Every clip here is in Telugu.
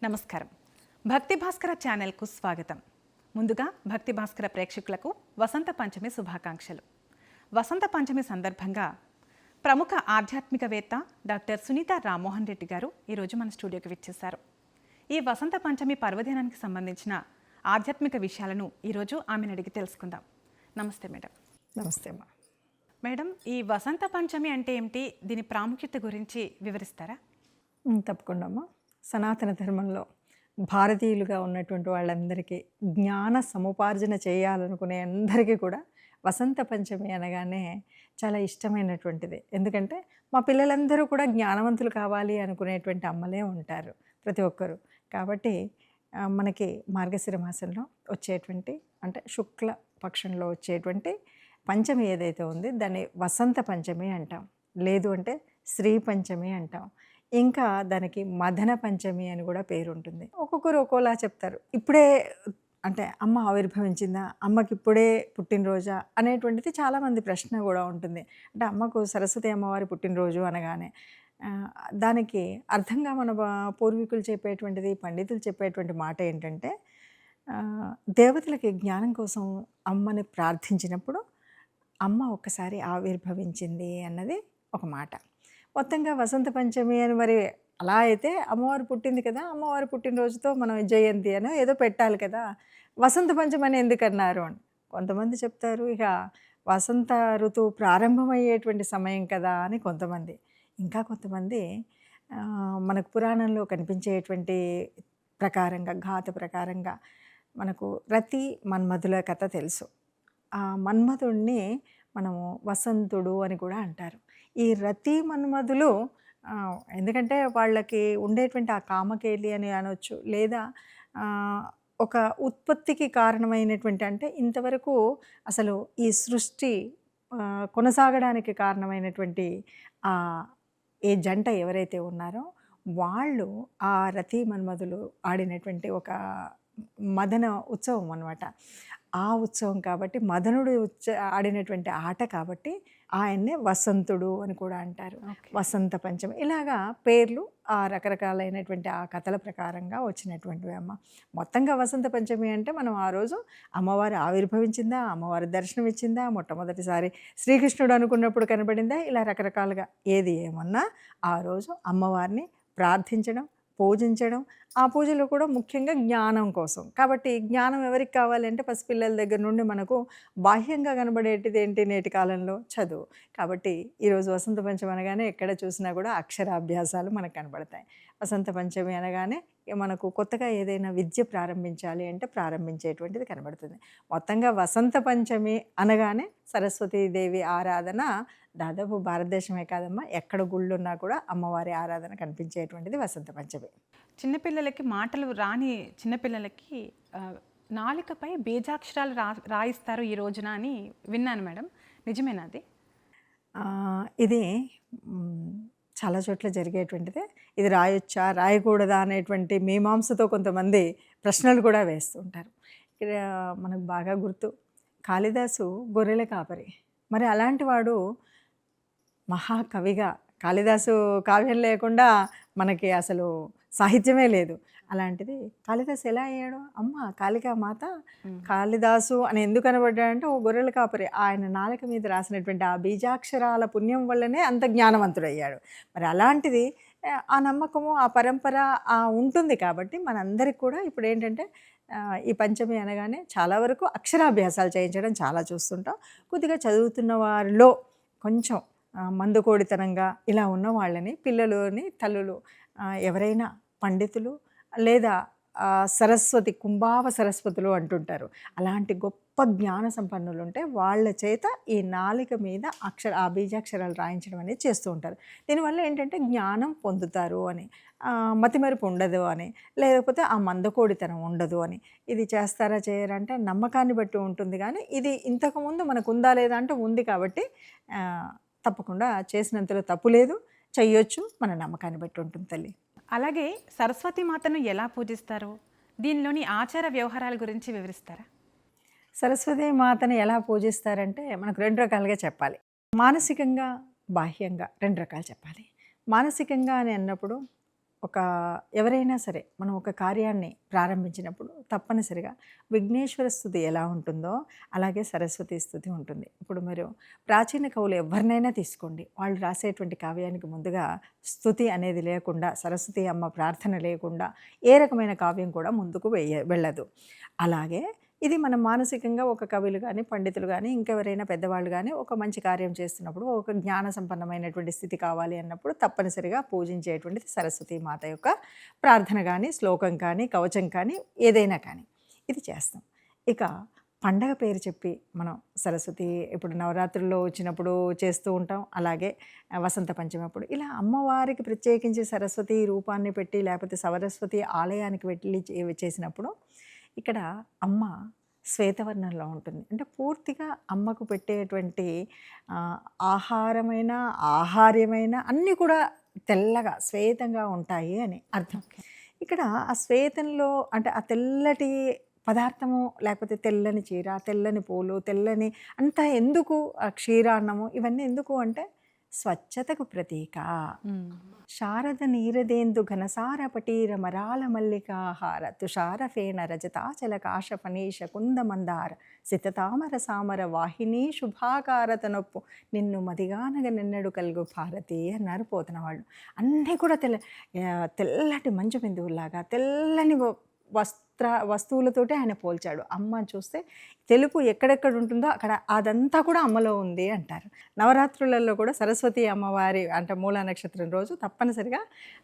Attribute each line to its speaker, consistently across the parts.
Speaker 1: నమస్కారం. భక్తి భాస్కర ఛానల్కు స్వాగతం. ముందుగా భక్తి భాస్కర ప్రేక్షకులకు వసంత పంచమి శుభాకాంక్షలు. వసంత పంచమి సందర్భంగా ప్రముఖ ఆధ్యాత్మికవేత్త డాక్టర్ సునీత రామ్మోహన్ రెడ్డి గారు ఈరోజు మన స్టూడియోకి విచ్చేశారు. ఈ వసంత పంచమి పర్వదినానికి సంబంధించిన ఆధ్యాత్మిక విషయాలను ఈరోజు ఆమెను అడిగి తెలుసుకుందాం. నమస్తే మేడం.
Speaker 2: నమస్తే అమ్మా.
Speaker 1: మేడం, ఈ వసంత పంచమి అంటే ఏమిటి, దీని ప్రాముఖ్యత గురించి వివరిస్తారా?
Speaker 2: తప్పకుండా అమ్మా. సనాతన ధర్మంలో భారతీయులుగా ఉన్నటువంటి వాళ్ళందరికీ జ్ఞాన సముపార్జన చేయాలనుకునే అందరికీ కూడా వసంత పంచమి అనగానే చాలా ఇష్టమైనటువంటిది. ఎందుకంటే మా పిల్లలందరూ కూడా జ్ఞానవంతులు కావాలి అనుకునేటువంటి అమ్మలే ఉంటారు ప్రతి ఒక్కరు. కాబట్టి మనకి మార్గశిర మాసంలో వచ్చేటువంటి అంటే శుక్ల పక్షంలో వచ్చేటువంటి పంచమి ఏదైతే ఉంది దాన్ని వసంత పంచమి అంటాం, లేదు అంటే శ్రీ పంచమి అంటాం. ఇంకా దానికి మదన పంచమి అని కూడా పేరు ఉంటుంది. ఒక్కొక్కరు ఒక్కోలా చెప్తారు. ఇప్పుడే అంటే అమ్మ ఆవిర్భవించిందా, అమ్మకి ఇప్పుడే పుట్టినరోజా అనేటువంటిది చాలామంది ప్రశ్న కూడా ఉంటుంది. అంటే అమ్మకు సరస్వతి అమ్మవారి పుట్టినరోజు అనగానే దానికి అర్థంగా మన పూర్వీకులు చెప్పేటువంటిది, పండితులు చెప్పేటువంటి మాట ఏంటంటే దేవతలకి జ్ఞానం కోసం అమ్మని ప్రార్థించినప్పుడు అమ్మ ఒక్కసారి ఆవిర్భవించింది అన్నది ఒక మాట. మొత్తంగా వసంత పంచమి అని మరి అలా అయితే అమ్మవారు పుట్టింది కదా, అమ్మవారు పుట్టినరోజుతో మనం జయంతి అని ఏదో పెట్టాలి కదా, వసంత పంచమి అని ఎందుకన్నారు అని కొంతమంది చెప్తారు. ఇక వసంత ఋతువు ప్రారంభమయ్యేటువంటి సమయం కదా అని కొంతమంది. ఇంకా కొంతమంది మనకు పురాణంలో కనిపించేటువంటి ప్రకారంగా ఘాత ప్రకారంగా మనకు రతి మన్మధుల కథ తెలుసు. ఆ మన్మధుడిని మనము వసంతుడు అని కూడా అంటారు. ఈ రతి మన్మధులు ఎందుకంటే వాళ్ళకి ఉండేటువంటి ఆ కామకేలి అని అనొచ్చు, లేదా ఒక ఉత్పత్తికి కారణమైనటువంటి అంటే ఇంతవరకు అసలు ఈ సృష్టి కొనసాగడానికి కారణమైనటువంటి ఏ జంట ఎవరైతే ఉన్నారో వాళ్ళు ఆ రతి మన్మధులు ఆడినటువంటి ఒక మదన ఉత్సవం అన్నమాట. ఆ ఉత్సవం కాబట్టి మదనుడు ఆడినటువంటి ఆట కాబట్టి ఆయన్నే వసంతుడు అని కూడా అంటారు. వసంత పంచమి ఇలాగా పేర్లు ఆ రకరకాలైనటువంటి ఆ కథల ప్రకారంగా వచ్చినటువంటివి అమ్మ. మొత్తంగా వసంత పంచమి అంటే మనం ఆ రోజు అమ్మవారు ఆవిర్భవించిందా, అమ్మవారి దర్శనం ఇచ్చిందా, మొట్టమొదటిసారి శ్రీకృష్ణుడు అనుకున్నప్పుడు కనబడిందా, ఇలా రకరకాలుగా ఏది ఏమన్నా ఆ రోజు అమ్మవారిని ప్రార్థించడం, పూజించడం. ఆ పూజలు కూడా ముఖ్యంగా జ్ఞానం కోసం. కాబట్టి జ్ఞానం ఎవరికి కావాలంటే పసిపిల్లల దగ్గర నుండి మనకు బాహ్యంగా కనబడేటిది ఏంటి నేటి కాలంలో చదువు. కాబట్టి ఈరోజు వసంత పంచమి అనగానే ఎక్కడ చూసినా కూడా అక్షరాభ్యాసాలు మనకు కనబడతాయి. వసంత పంచమి అనగానే మనకు కొత్తగా ఏదైనా విద్య ప్రారంభించాలి అంటే ప్రారంభించేటువంటిది కనబడుతుంది. మొత్తంగా వసంత పంచమి అనగానే సరస్వతీదేవి ఆరాధన దాదాపు భారతదేశమే కాదమ్మా, ఎక్కడ గుళ్ళున్నా కూడా అమ్మవారి ఆరాధన కనిపించేటువంటిది వసంత పంచమి.
Speaker 1: చిన్నపిల్లలకి మాటలు రాని చిన్నపిల్లలకి నాలుకపై బీజాక్షరాలు రాయిస్తారు ఈ రోజున అని విన్నాను మేడం, నిజమేనా అది?
Speaker 2: ఇది చాలా చోట్ల జరిగేటువంటిదే. ఇది రాయొచ్చా రాయకూడదా అనేటువంటి మీమాంసతో కొంతమంది ప్రశ్నలు కూడా వేస్తుంటారు. ఇక్కడ మనకు బాగా గుర్తు కాళిదాసు గొర్రెల కాపరి. మరి అలాంటి వాడు మహాకవిగా, కాళిదాసు కావ్యం లేకుండా మనకి అసలు సాహిత్యమే లేదు. అలాంటిది కాళిదాసు ఎలా అయ్యాడు? అమ్మ కాళికామాత కాళిదాసు అని ఎందుకు అనబడ్డాడంటే ఓ గొర్రెల కాపరి ఆయన నాలుక మీద రాసినటువంటి ఆ బీజాక్షరాల పుణ్యం వల్లనే అంత జ్ఞానవంతుడయ్యాడు. మరి అలాంటిది ఆ నమ్మకము ఆ పరంపర ఉంటుంది. కాబట్టి మనందరికి కూడా ఇప్పుడు ఏంటంటే ఈ పంచమి అనగానే చాలా వరకు అక్షరాభ్యాసాలు చేయించడం చాలా చూస్తుంటాం. కొద్దిగా చదువుతున్న వారిలో కొంచెం మందుకోడితనంగా ఇలా ఉన్న వాళ్ళని పిల్లలని తల్లులు ఎవరైనా పండితులు లేదా సరస్వతి కుంభావ సరస్వతులు అంటుంటారు, అలాంటి గొప్ప జ్ఞాన సంపన్నులు ఉంటే వాళ్ళ చేత ఈ నాలిక మీద ఆ బీజాక్షరాలు రాయించడం అనేది చేస్తూ ఉంటారు. దీనివల్ల ఏంటంటే జ్ఞానం పొందుతారు అని, మతిమరుపు ఉండదు అని, లేకపోతే ఆ మందకోడితనం ఉండదు అని. ఇది చేస్తారా చేయరంటే నమ్మకాన్ని బట్టి ఉంటుంది. కానీ ఇది ఇంతకుముందు మనకు ఉందా లేదా అంటే ఉంది. కాబట్టి తప్పకుండా చేసినంతలో తప్పు లేదు, చెయ్యొచ్చు, మన నమ్మకాన్ని బట్టి ఉంటుంది తల్లి.
Speaker 1: అలాగే సరస్వతి మాతను ఎలా పూజిస్తారు, దీనిలోని ఆచార వ్యవహారాల గురించి వివరిస్తారా?
Speaker 2: సరస్వతి మాతను ఎలా పూజిస్తారంటే మనకు రెండు రకాలుగా చెప్పాలి. మానసికంగా బాహ్యంగా రెండు రకాలు చెప్పాలి. మానసికంగా అని అన్నప్పుడు ఒక ఎవరైనా సరే మనం ఒక కార్యాన్ని ప్రారంభించినప్పుడు తప్పనిసరిగా విఘ్నేశ్వర స్తుతి ఎలా ఉంటుందో అలాగే సరస్వతి స్తుతి ఉంటుంది. ఇప్పుడు మీరు ప్రాచీన కవులు ఎవరినైనా తీసుకోండి, వాళ్ళు రాసేటువంటి కావ్యానికి ముందుగా స్తుతి అనేది లేకుండా, సరస్వతి అమ్మ ప్రార్థన లేకుండా ఏ రకమైన కావ్యం కూడా ముందుకు వెళ్ళదు. అలాగే ఇది మనం మానసికంగా ఒక కవులు కానీ, పండితులు కానీ, ఇంకెవరైనా పెద్దవాళ్ళు కానీ ఒక మంచి కార్యం చేస్తున్నప్పుడు, ఒక జ్ఞాన సంపన్నమైనటువంటి స్థితి కావాలి అన్నప్పుడు తప్పనిసరిగా పూజించేటువంటిది సరస్వతి మాత యొక్క ప్రార్థన కానీ, శ్లోకం కానీ, కవచం కానీ, ఏదైనా కానీ ఇది చేస్తాం. ఇక పండగ పేరు చెప్పి మనం సరస్వతి ఇప్పుడు నవరాత్రుల్లో వచ్చినప్పుడు చేస్తూ ఉంటాం. అలాగే వసంత పంచమి అప్పుడు ఇలా అమ్మవారికి ప్రత్యేకించి సరస్వతి రూపాన్ని పెట్టి, లేకపోతే సరస్వతి ఆలయానికి వెళ్ళి చేసినప్పుడు ఇక్కడ అమ్మ శ్వేతవర్ణంలో ఉంటుంది. అంటే పూర్తిగా అమ్మకు పెట్టేటువంటి ఆహారమైన, ఆహార్యమైన అన్నీ కూడా తెల్లగా శ్వేతంగా ఉంటాయి అని అర్థం. ఇక్కడ ఆ శ్వేతంలో అంటే ఆ తెల్లటి పదార్థము, లేకపోతే తెల్లని చీర, తెల్లని పూలు, తెల్లని అంతా ఎందుకు, ఆ క్షీరాన్నము ఇవన్నీ ఎందుకు అంటే స్వచ్ఛతకు ప్రతీక. శారద నీరదేందు ఘనసార పటీర మరాల మల్లికాహార తుషార ఫేణ రజతాచల కాశ ఫనీష కుంద మందార సితతామర సామర వాహిని శుభాకారత నొప్పు నిన్ను మదిగానగ నిన్నడు కలుగు భారతి అన్నారు పోతన వాళ్ళు. అన్నీ కూడా తెల్లటి మంచు బిందువులాగా తెల్లని వస్తువులతోటి ఆయన పోల్చాడు. అమ్మ చూస్తే తెలుపు ఎక్కడెక్కడ ఉంటుందో అక్కడ అదంతా కూడా అమ్మలో ఉంది అంటారు. నవరాత్రులలో కూడా సరస్వతి అమ్మవారి అంటే మూలా నక్షత్రం రోజు తప్పనిసరిగా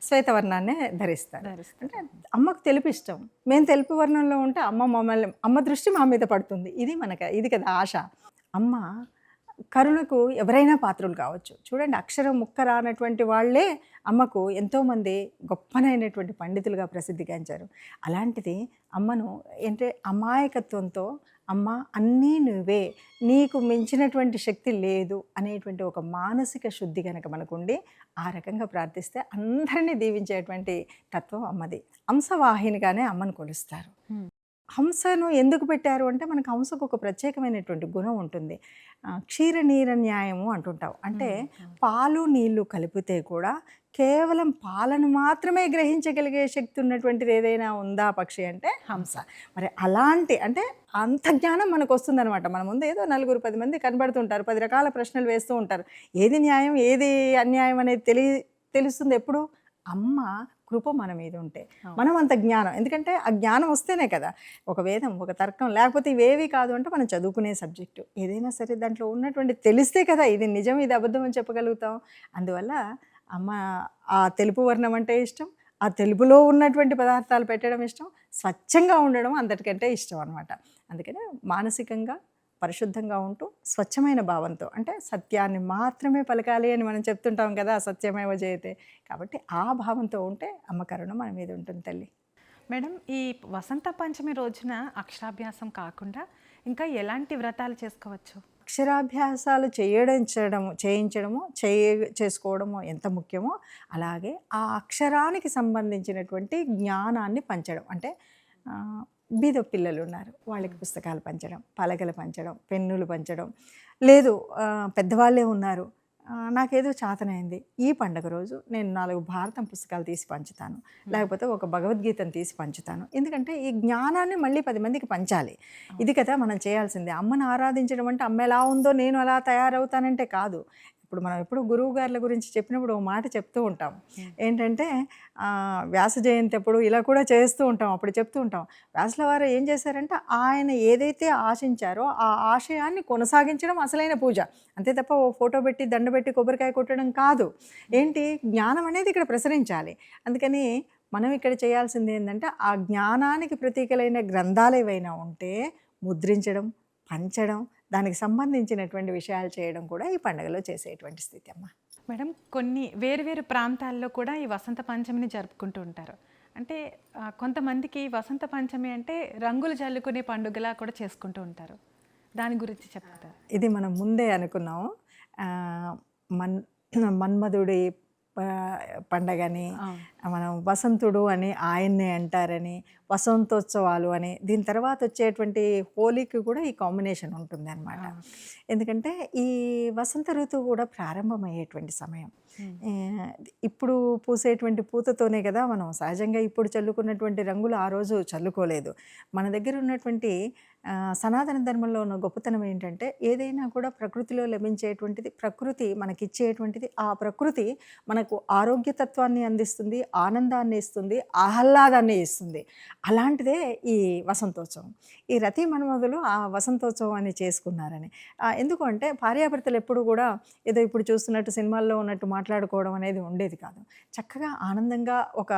Speaker 2: శ్వేతవర్ణాన్నే ధరిస్తారు. అంటే అమ్మకు తెలుపు ఇష్టం, మేము తెలుపు వర్ణంలో ఉంటే అమ్మ దృష్టి మా మీద పడుతుంది. ఇది కదా ఆశ. అమ్మ కరుణకు ఎవరైనా పాత్రులు కావచ్చు. చూడండి, అక్షరం ముక్క రానటువంటి వాళ్ళే అమ్మకు ఎంతోమంది గొప్పనైనటువంటి పండితులుగా ప్రసిద్ధిగాంచారు. అలాంటిది అమ్మను అంటే అమాయకత్వంతో అమ్మ అన్నీ నువ్వే, నీకు మించినటువంటి శక్తి లేదు అనేటువంటి ఒక మానసిక శుద్ధి కనుక మనకుండి ఆ రకంగా ప్రార్థిస్తే అందరినీ దీవించేటువంటి తత్వం అమ్మది. హంసవాహినిగానే అమ్మను కొలుస్తారు. హంసను ఎందుకు పెట్టారు అంటే మనకు హంసకు ఒక ప్రత్యేకమైనటువంటి గుణం ఉంటుంది. క్షీర నీర న్యాయము అంటుంటాం. అంటే పాలు నీళ్లు కలిపితే కూడా కేవలం పాలను మాత్రమే గ్రహించగలిగే శక్తి ఉన్నటువంటిది ఏదైనా ఉందా పక్షి అంటే హంస. మరి అలాంటి అంటే అంత జ్ఞానం మనకు వస్తుందన్నమాట. మన ముందు ఏదో 4-10 మంది కనబడుతుంటారు, 10 రకాల ప్రశ్నలు వేస్తూ ఉంటారు. ఏది న్యాయం ఏది అన్యాయం అనేది తెలుస్తుంది ఎప్పుడు అమ్మ కృప మన మీద ఉంటే. మనం అంత జ్ఞానం, ఎందుకంటే ఆ జ్ఞానం వస్తేనే కదా ఒక వేదం, ఒక తర్కం, లేకపోతే ఇవేవి కాదు అంటే మనం చదువుకునే సబ్జెక్టు ఏదైనా సరే దాంట్లో ఉన్నటువంటి తెలిస్తే కదా ఇది నిజం ఇది అబద్ధం అని చెప్పగలుగుతాం. అందువల్ల అమ్మ ఆ తెలుపు వర్ణం అంటే ఇష్టం, ఆ తెలుపులో ఉన్నటువంటి పదార్థాలు పెట్టడం ఇష్టం, స్వచ్ఛంగా ఉండడం అందరికంటే ఇష్టం అనమాట. అందుకనే మానసికంగా పరిశుద్ధంగా ఉంటూ స్వచ్ఛమైన భావంతో, అంటే సత్యాన్ని మాత్రమే పలకాలి అని మనం చెప్తుంటాం కదా, సత్యమేవ జయతే. కాబట్టి ఆ భావంతో ఉంటే అమ్మ కరుణ మన మీద ఉంటుంది తల్లి.
Speaker 1: మేడం, ఈ వసంత పంచమి రోజున అక్షరాభ్యాసం కాకుండా ఇంకా ఎలాంటి వ్రతాలు చేసుకోవచ్చు?
Speaker 2: అక్షరాభ్యాసాలు చేసుకోవడము ఎంత ముఖ్యమో అలాగే ఆ అక్షరానికి సంబంధించినటువంటి జ్ఞానాన్ని పంచడం. అంటే బీద పిల్లలు ఉన్నారు, వాళ్ళకి పుస్తకాలు పంచడం, పలకలు పంచడం, పెన్నులు పంచడం. లేదు పెద్దవాళ్ళే ఉన్నారు, నాకేదో చాతనైంది ఈ పండగ రోజు నేను 4 భారతం పుస్తకాలు తీసి పంచుతాను, లేకపోతే ఒక భగవద్గీతను తీసి పంచుతాను. ఎందుకంటే ఈ జ్ఞానాన్ని మళ్ళీ 10 మందికి పంచాలి. ఇది కదా మనం చేయాల్సిందే. అమ్మను ఆరాధించడం అంటే అమ్మ ఎలా ఉందో నేను అలా తయారవుతానంటే కాదు. ఇప్పుడు మనం ఎప్పుడు గురువు గారుల గురించి చెప్పినప్పుడు ఓ మాట చెప్తూ ఉంటాం, ఏంటంటే వ్యాస జయంతి అప్పుడు ఇలా కూడా చేస్తూ ఉంటాం. అప్పుడు చెప్తూ ఉంటాం, వ్యాసుల వారు ఏం చేశారంటే ఆయన ఏదైతే ఆశించారో ఆ ఆశయాన్ని కొనసాగించడం అసలైన పూజ. అంతే తప్ప ఓ ఫోటో పెట్టి దండ పెట్టి కొబ్బరికాయ కొట్టడం కాదు. ఏంటి, జ్ఞానం అనేది ఇక్కడ ప్రసరించాలి. అందుకని మనం ఇక్కడ చేయాల్సింది ఏంటంటే ఆ జ్ఞానానికి ప్రతీకలైన గ్రంథాలు ఏవైనా ఉంటే ముద్రించడం, పంచడం, దానికి సంబంధించినటువంటి విషయాలు చేయడం కూడా ఈ పండుగలో చేసేటువంటి స్థితి అమ్మ.
Speaker 1: మేడం, కొన్ని వేరు ప్రాంతాల్లో కూడా ఈ వసంత పంచమిని జరుపుకుంటూ ఉంటారు. అంటే కొంతమందికి వసంత పంచమి అంటే రంగులు జల్లుకునే పండుగలా కూడా చేసుకుంటూ ఉంటారు. దాని గురించి చెప్తారు?
Speaker 2: ఇది మనం ముందే అనుకున్నాము. మన్మధుడి పండగని, మనం వసంతుడు అని ఆయన్నే అంటారని, వసంతోత్సవాలు అని, దీని తర్వాత వచ్చేటువంటి హోలీకి కూడా ఈ కాంబినేషన్ ఉంటుంది అన్నమాట. ఎందుకంటే ఈ వసంత ఋతువు కూడా ప్రారంభమయ్యేటువంటి సమయం. ఆ, ఇప్పుడు పూసేటువంటి పూతతోనే కదా మనం సహజంగా ఇప్పుడు చల్లుకున్నటువంటి రంగులు ఆ రోజు చల్లుకోలేదు. మన దగ్గర ఉన్నటువంటి సనాతన ధర్మంలో ఉన్న గొప్పతనం ఏంటంటే ఏదైనా కూడా ప్రకృతిలో లభించేటువంటిది, ప్రకృతి మనకిచ్చేటువంటిది, ఆ ప్రకృతి మనకు ఆరోగ్యతత్వాన్ని అందిస్తుంది, ఆనందాన్ని ఇస్తుంది, ఆహ్లాదాన్ని ఇస్తుంది. అలాంటిదే ఈ వసంతోత్సవం. ఈ రతి మన్మధులు ఆ వసంతోత్సవాన్ని చేసుకున్నారని. ఎందుకు అంటే భార్యాభర్తలు ఎప్పుడు కూడా ఏదో ఇప్పుడు చూస్తున్నట్టు సినిమాల్లో ఉన్నట్టు మాట్లాడుకోవడం అనేది ఉండేది కాదు. చక్కగా ఆనందంగా ఒక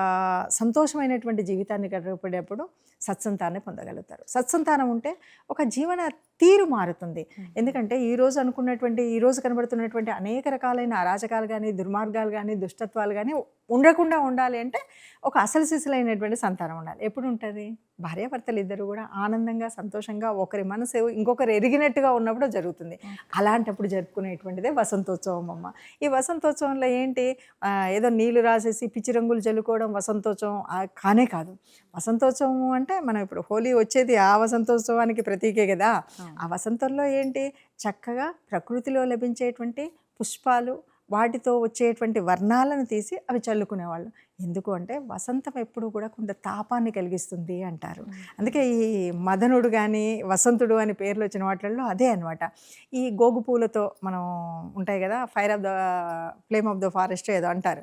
Speaker 2: సంతోషమైనటువంటి జీవితాన్ని గడిపేటప్పుడు సత్సంతాన్ని పొందగలుగుతారు. సత్సంతానం ఉంటే ఒక జీవన తీరు మారుతుంది. ఎందుకంటే ఈరోజు అనుకున్నటువంటి, ఈరోజు కనబడుతున్నటువంటి అనేక రకాలైన అరాచకాలు కానీ, దుర్మార్గాలు కానీ, దుష్టత్వాలు కానీ ఉండకుండా ఉండాలి అంటే ఒక అసలు సిసలైనటువంటి సంతానం ఉండాలి. ఎప్పుడు ఉంటుంది? భార్యాభర్తలు ఇద్దరు కూడా ఆనందంగా, సంతోషంగా, ఒకరి మనసు ఇంకొకరు ఎరిగినట్టుగా ఉన్నప్పుడు జరుగుతుంది. అలాంటప్పుడు జరుపుకునేటువంటిదే వసంతోత్సవం అమ్మ. ఈ వసంతోత్సవంలో ఏంటి, ఏదో నీళ్లు రాసేసి పిచ్చి రంగులు చల్లుకోవడం వసంతోత్సవం కానే కాదు. వసంతోత్సవం అంటే మనం ఇప్పుడు హోలీ వచ్చేది ఆ వసంతోత్సవానికి ప్రతీకే కదా. ఆ వసంతంలో ఏంటి, చక్కగా ప్రకృతిలో లభించేటువంటి పుష్పాలు, వాటితో వచ్చేటువంటి వర్ణాలను తీసి అవి చల్లుకునేవాళ్ళు. ఎందుకు అంటే వసంతం ఎప్పుడు కూడా కొంత తాపాన్ని కలిగిస్తుంది అంటారు. అందుకే ఈ మదనుడు కానీ వసంతుడు అని పేర్లు వచ్చిన వాటిల్లో అదే అనమాట. ఈ గోగు పూలతో మనం ఉంటాయి కదా, fire of the flame of the forest ఏదో అంటారు.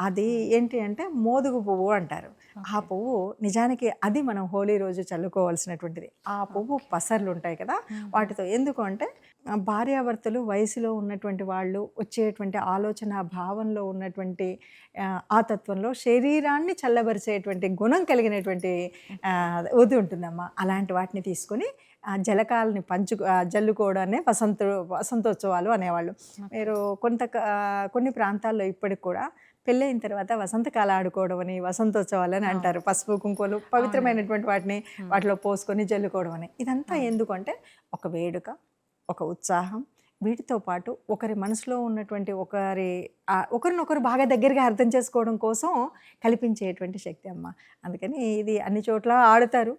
Speaker 2: అది ఏంటి అంటే మోదుగు పువ్వు అంటారు. ఆ పువ్వు నిజానికి అది మనం హోలీ రోజు చల్లుకోవాల్సినటువంటిది. ఆ పువ్వు పసర్లు ఉంటాయి కదా, వాటితో ఎందుకు అంటే భార్యాభర్తలు వయసులో ఉన్నటువంటి వాళ్ళు వచ్చేటువంటి ఆలోచన భావంలో ఉన్నటువంటి ఆ తత్వంలో శరీరాన్ని చల్లబరిచేటువంటి గుణం కలిగినటువంటి ఊది ఉంటుందమ్మా. అలాంటి వాటిని తీసుకొని జలకాలని జల్లుకోవడాన్ని వసంతోత్సవాలు అనేవాళ్ళు. మీరు కొన్ని ప్రాంతాల్లో ఇప్పటికి కూడా పెళ్ళైన తర్వాత వసంతకాల ఆడుకోవడం అని వసంతోత్సవాలు అని అంటారు. పసుపు కుంకుమలు పవిత్రమైనటువంటి వాటిని వాటిలో పోసుకొని జల్లుకోవడం అని. ఇదంతా ఎందుకంటే ఒక వేడుక, ఒక ఉత్సాహం, వీటితో పాటు ఒకరి మనసులో ఉన్నటువంటి ఒకరినొకరు బాగా దగ్గరగా అర్థం చేసుకోవడం కోసం కల్పించేటువంటి శక్తి అమ్మ. అందుకని ఇది అన్ని చోట్ల ఆడుతారు.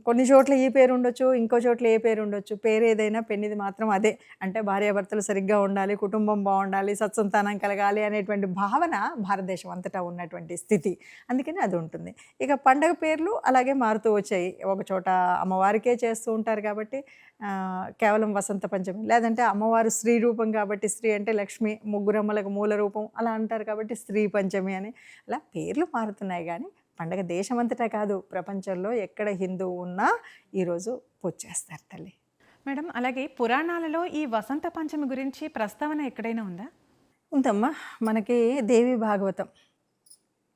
Speaker 2: కొన్ని చోట్ల ఈ పేరు ఉండొచ్చు, ఇంకో చోట్ల ఏ పేరు ఉండొచ్చు. పేరు ఏదైనా పెన్నిది మాత్రం అదే. అంటే భార్యాభర్తలు సరిగ్గా ఉండాలి, కుటుంబం బాగుండాలి, సత్సంతానం కలగాలి అనేటువంటి భావన భారతదేశం అంతటా ఉన్నటువంటి స్థితి. అందుకని అది ఉంటుంది. ఇక పండగ పేర్లు అలాగే మారుతూ వచ్చాయి. ఒక చోట అమ్మవారికే చేస్తూ ఉంటారు కాబట్టి కేవలం వసంత పంచమి, లేదంటే అమ్మవారు స్త్రీ రూపం కాబట్టి స్త్రీ అంటే లక్ష్మి, ముగ్గురమ్మలకు మూల రూపం అలా అంటారు కాబట్టి స్త్రీ పంచమి అని అలా పేర్లు మారుతున్నాయి. కానీ పండగ దేశమంతటా కాదు, ప్రపంచంలో ఎక్కడ హిందువు ఉన్నా ఈరోజు పూజ చేస్తారు తల్లి.
Speaker 1: మేడం, అలాగే పురాణాలలో ఈ వసంత పంచమి గురించి ప్రస్తావన ఎక్కడైనా ఉందా?
Speaker 2: ఉందమ్మా. మనకి దేవి భాగవతం,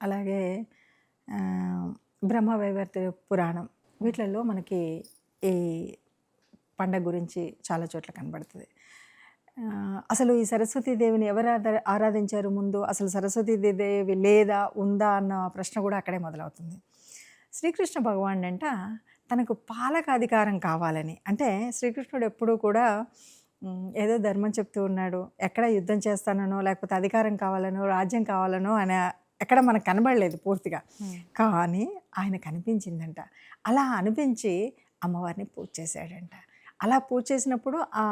Speaker 2: అలాగే బ్రహ్మవైవర్త పురాణం, వీటిలలో మనకి ఈ పండగ గురించి చాలా చోట్ల కనబడుతుంది. అసలు ఈ సరస్వతీదేవిని ఎవరు ఆరాధించారు ముందు, అసలు సరస్వతీదేవి లేదా ఉందా అన్న ప్రశ్న కూడా అక్కడే మొదలవుతుంది. శ్రీకృష్ణ భగవానుడు అంట తనకు పాలక అధికారం కావాలని, అంటే శ్రీకృష్ణుడు ఎప్పుడూ కూడా ఏదో ధర్మం చెప్తూ ఉన్నాడు, ఎక్కడ యుద్ధం చేస్తానో లేకపోతే అధికారం కావాలనో రాజ్యం కావాలనో అని ఎక్కడ మనకు కనబడలేదు పూర్తిగా. కానీ ఆయన కనిపించిందంట. అలా అనిపించి అమ్మవారిని పూజ చేశాడంట. అలా పూజ చేసినప్పుడు ఆ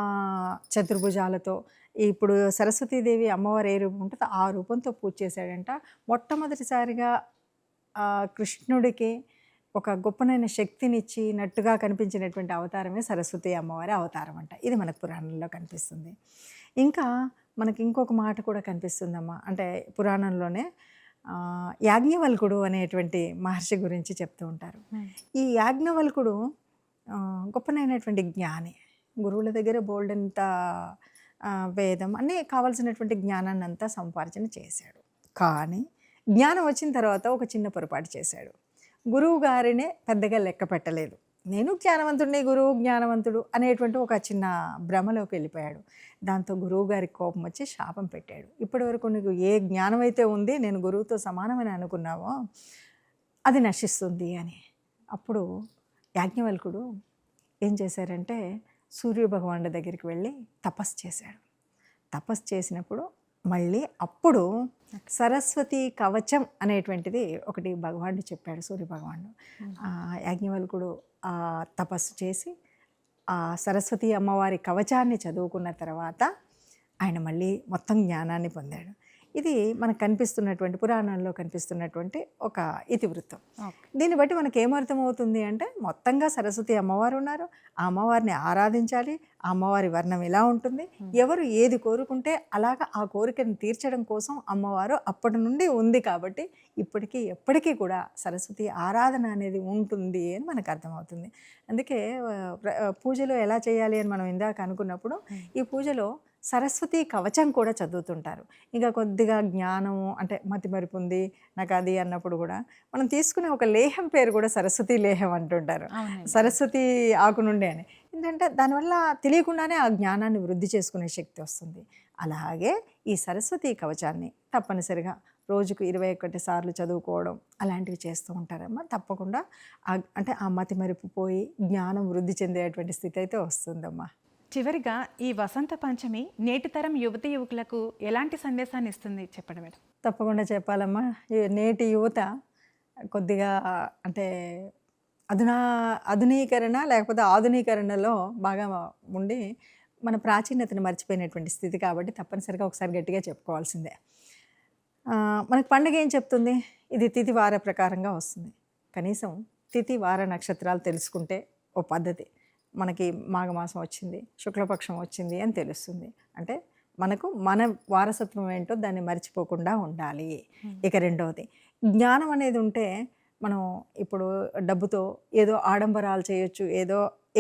Speaker 2: చతుర్భుజాలతో, ఇప్పుడు సరస్వతీదేవి అమ్మవారు ఏ రూపం ఉంటుందో ఆ రూపంతో పూజ చేశాడంట. మొట్టమొదటిసారిగా కృష్ణుడికి ఒక గొప్పనైన శక్తినిచ్చినట్టుగా కనిపించినటువంటి అవతారమే సరస్వతి అమ్మవారి అవతారం అంట. ఇది మనకు పురాణంలో కనిపిస్తుంది. ఇంకా మనకి ఇంకొక మాట కూడా కనిపిస్తుందమ్మా. అంటే పురాణంలోనే యాజ్ఞవల్కుడు అనేటువంటి మహర్షి గురించి చెప్తూ ఉంటారు. ఈ యాజ్ఞవల్కుడు గొప్పనైనటువంటి జ్ఞాని. గురువుల దగ్గర బోల్డంత వేదం అన్నీ కావాల్సినటువంటి జ్ఞానాన్ని అంతా సంపార్జన చేశాడు. కానీ జ్ఞానం వచ్చిన తర్వాత ఒక చిన్న పొరపాటు చేశాడు. గురువు గారినే పెద్దగా లెక్క పెట్టలేదు. నేను జ్ఞానవంతుడిని, గురువు జ్ఞానవంతుడు అనేటువంటి ఒక చిన్న భ్రమలోకి వెళ్ళిపోయాడు. దాంతో గురువు గారికి కోపం వచ్చి శాపం పెట్టాడు. ఇప్పటి వరకు నీకు ఏ జ్ఞానం అయితే ఉంది, నేను గురువుతో సమానమని అనుకున్నావో అది నశిస్తుంది అని. అప్పుడు యాజ్ఞవల్కుడు ఏం చేశారంటే సూర్యభగవానుడి దగ్గరికి వెళ్ళి తపస్సు చేశాడు. తపస్సు చేసినప్పుడు మళ్ళీ అప్పుడు సరస్వతి కవచం అనేటువంటిది ఒకటి భగవానుడు చెప్పాడు. సూర్యభగవానుడు యాజ్ఞవల్కుడు తపస్సు చేసి ఆ సరస్వతి అమ్మవారి కవచాన్ని చదువుకున్న తర్వాత ఆయన మళ్ళీ మొత్తం జ్ఞానాన్ని పొందాడు. ఇది మనకు కనిపిస్తున్నటువంటి పురాణాల్లో కనిపిస్తున్నటువంటి ఒక ఇతివృత్తం.
Speaker 1: ఓకే.
Speaker 2: దీన్ని బట్టి మనకి ఏమర్థమవుతుంది అంటే మొత్తంగా సరస్వతి అమ్మవారు ఉన్నారు, ఆ అమ్మవారిని ఆరాధించాలి, ఆ అమ్మవారి వర్ణం ఇలా ఉంటుంది, ఎవరు ఏది కోరుకుంటే అలాగా ఆ కోరికను తీర్చడం కోసం అమ్మవారు అప్పటి నుండి ఉంది కాబట్టి ఇప్పటికీ ఎప్పటికీ కూడా సరస్వతి ఆరాధన అనేది ఉంటుంది అని మనకు అర్థమవుతుంది. అందుకే పూజలో ఎలా చేయాలి అని మనం ఇందాక అనుకున్నప్పుడు ఈ పూజలో సరస్వతి కవచం కూడా చదువుతుంటారు. ఇంకా కొద్దిగా జ్ఞానము అంటే మతిమరుపు ఉంది నాకు అది అన్నప్పుడు కూడా మనం తీసుకునే ఒక లేహం పేరు కూడా సరస్వతి లేహం అంటుంటారు, సరస్వతి ఆకు నుండి అని. ఎందుకంటే దానివల్ల తెలియకుండానే ఆ జ్ఞానాన్ని వృద్ధి చేసుకునే శక్తి వస్తుంది. అలాగే ఈ సరస్వతి కవచాన్ని తప్పనిసరిగా రోజుకు 21 సార్లు చదువుకోవడం అలాంటివి చేస్తూ ఉంటారమ్మా. తప్పకుండా అంటే ఆ మతిమరుపు పోయి జ్ఞానం వృద్ధి చెందేటువంటి స్థితి అయితే వస్తుందమ్మా.
Speaker 1: చివరిగా ఈ వసంత పంచమి నేటి తరం యువతీ యువకులకు ఎలాంటి సందేశాన్ని ఇస్తుంది చెప్పండి మేడం.
Speaker 2: తప్పకుండా చెప్పాలమ్మా. నేటి యువత కొద్దిగా అంటే ఆధునీకరణ లేకపోతే ఆధునీకరణలో బాగా ఉండి మన ప్రాచీనతను మర్చిపోయినటువంటి స్థితి కాబట్టి తప్పనిసరిగా ఒకసారి గట్టిగా చెప్పుకోవాల్సిందే. మనకు పండుగ ఏం చెప్తుంది? ఇది తిథి వార ప్రకారంగా వస్తుంది. కనీసం తిథి వార నక్షత్రాలు తెలుసుకుంటే ఓ పద్ధతి. మనకి మాఘమాసం వచ్చింది, శుక్లపక్షం వచ్చింది అని తెలుస్తుంది. అంటే మనకు మన వారసత్వం ఏంటో దాన్ని మర్చిపోకుండా ఉండాలి. ఇక రెండవది జ్ఞానం అనేది ఉంటే మనం ఇప్పుడు డబ్బుతో ఏదో ఆడంబరాలు చేయొచ్చు,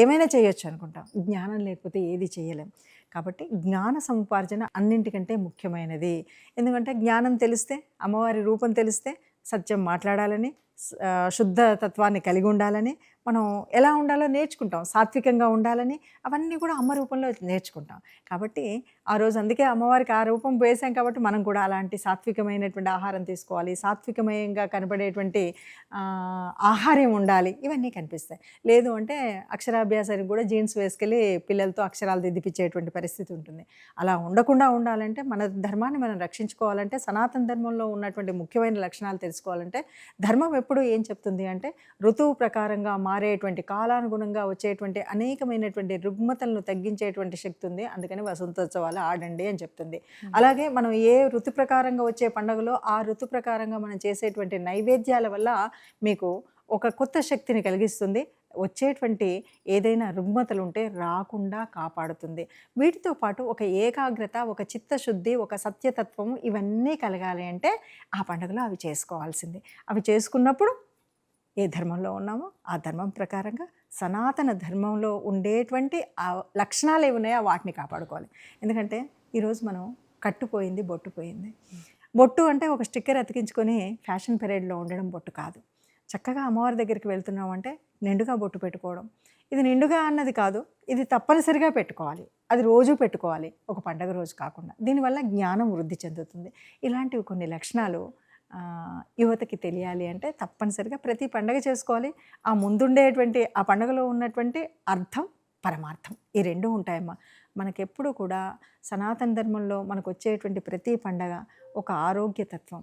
Speaker 2: ఏమైనా చేయొచ్చు అనుకుంటాం. జ్ఞానం లేకపోతే ఏది చేయలేం. కాబట్టి జ్ఞాన సముపార్జన అన్నింటికంటే ముఖ్యమైనది. ఎందుకంటే జ్ఞానం తెలిస్తే, అమ్మవారి రూపం తెలిస్తే సత్యం మాట్లాడాలని, శుద్ధ తత్వాన్ని కలిగి ఉండాలని, మనం ఎలా ఉండాలో నేర్చుకుంటాం, సాత్వికంగా ఉండాలని అవన్నీ కూడా అమ్మ రూపంలో నేర్చుకుంటాం. కాబట్టి ఆ రోజు అందుకే అమ్మవారికి ఆ రూపం వేసాం కాబట్టి మనం కూడా అలాంటి సాత్వికమైనటువంటి ఆహారం తీసుకోవాలి, సాత్వికమయంగా కనబడేటువంటి ఆహారం ఉండాలి, ఇవన్నీ కనిపిస్తాయి. లేదు అంటే అక్షరాభ్యాసానికి కూడా జీన్స్ వేసుకెళ్ళి పిల్లలతో అక్షరాలు దిద్దిపించేటువంటి పరిస్థితి ఉంటుంది. అలా ఉండకుండా ఉండాలంటే మన ధర్మాన్ని మనం రక్షించుకోవాలంటే సనాతన ధర్మంలో ఉన్నటువంటి ముఖ్యమైన లక్షణాలు తెలుసుకోవాలంటే ధర్మం ఎప్పుడు ఏం చెప్తుంది అంటే ఋతువు ప్రకారంగా మారేటువంటి కాలానుగుణంగా వచ్చేటువంటి అనేకమైనటువంటి రుగ్మతలను తగ్గించేటువంటి శక్తి ఉంది. అందుకని వసంతోత్సవాలు ఆడండి అని చెప్తుంది. అలాగే మనం ఏ ఋతు ప్రకారంగా వచ్చే పండుగలో ఆ ఋతు ప్రకారంగా మనం చేసేటువంటి నైవేద్యాల వల్ల మీకు ఒక కొత్త శక్తిని కలిగిస్తుంది. వచ్చేటువంటి ఏదైనా రుగ్మతలు ఉంటే రాకుండా కాపాడుతుంది. వీటితో పాటు ఒక ఏకాగ్రత, ఒక చిత్తశుద్ధి, ఒక సత్యతత్వం ఇవన్నీ కలగాలి అంటే ఆ పండుగలో అవి చేసుకోవాల్సిందే. అవి చేసుకున్నప్పుడు ఏ ధర్మంలో ఉన్నామో ఆ ధర్మం ప్రకారంగా సనాతన ధర్మంలో ఉండేటువంటి ఆ లక్షణాలు ఏవి ఉన్నాయో వాటిని కాపాడుకోవాలి. ఎందుకంటే ఈరోజు మనం కట్టుపోయింది, బొట్టు పోయింది. బొట్టు అంటే ఒక స్టిక్కర్ అతికించుకొని ఫ్యాషన్ పెరేడ్లో ఉండడం బొట్టు కాదు. చక్కగా అమ్మవారి దగ్గరికి వెళ్తున్నామంటే నిండుగా బొట్టు పెట్టుకోవడం. ఇది నిండుగా అన్నది కాదు, ఇది తప్పనిసరిగా పెట్టుకోవాలి, అది రోజు పెట్టుకోవాలి, ఒక పండగ రోజు కాకుండా. దీనివల్ల జ్ఞానం వృద్ధి చెందుతుంది. ఇలాంటివి కొన్ని లక్షణాలు యువతకి తెలియాలి అంటే తప్పనిసరిగా ప్రతి పండగ చేసుకోవాలి. ఆ ముందుండేటువంటి ఆ పండుగలో ఉన్నటువంటి అర్థం, పరమార్థం ఈ రెండు ఉంటాయమ్మా. మనకెప్పుడు కూడా సనాతన ధర్మంలో మనకు వచ్చేటువంటి ప్రతి పండగ ఒక ఆరోగ్య తత్వం,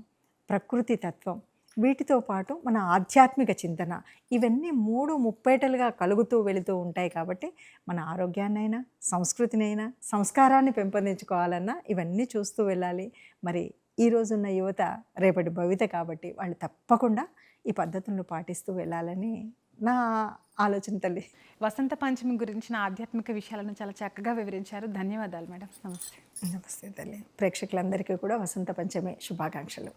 Speaker 2: ప్రకృతి తత్వం, వీటితో పాటు మన ఆధ్యాత్మిక చింతన ఇవన్నీ మూడు ముప్పేటలుగా కలుగుతూ వెళుతూ ఉంటాయి. కాబట్టి మన ఆరోగ్యాన్నైనా, సంస్కృతినైనా, సంస్కారాన్ని పెంపొందించుకోవాలన్నా ఇవన్నీ చూస్తూ వెళ్ళాలి. మరి ఈ రోజున్న యువత రేపటి భవిత కాబట్టి వాళ్ళు తప్పకుండా ఈ పద్ధతులను పాటిస్తూ వెళ్ళాలని నా ఆలోచన తల్లి.
Speaker 1: వసంత పంచమి గురించిన ఆధ్యాత్మిక విషయాలను చాలా చక్కగా వివరించారు. ధన్యవాదాలు మేడం. నమస్తే.
Speaker 2: నమస్తే తల్లి. ప్రేక్షకులందరికీ కూడా వసంత పంచమి శుభాకాంక్షలు.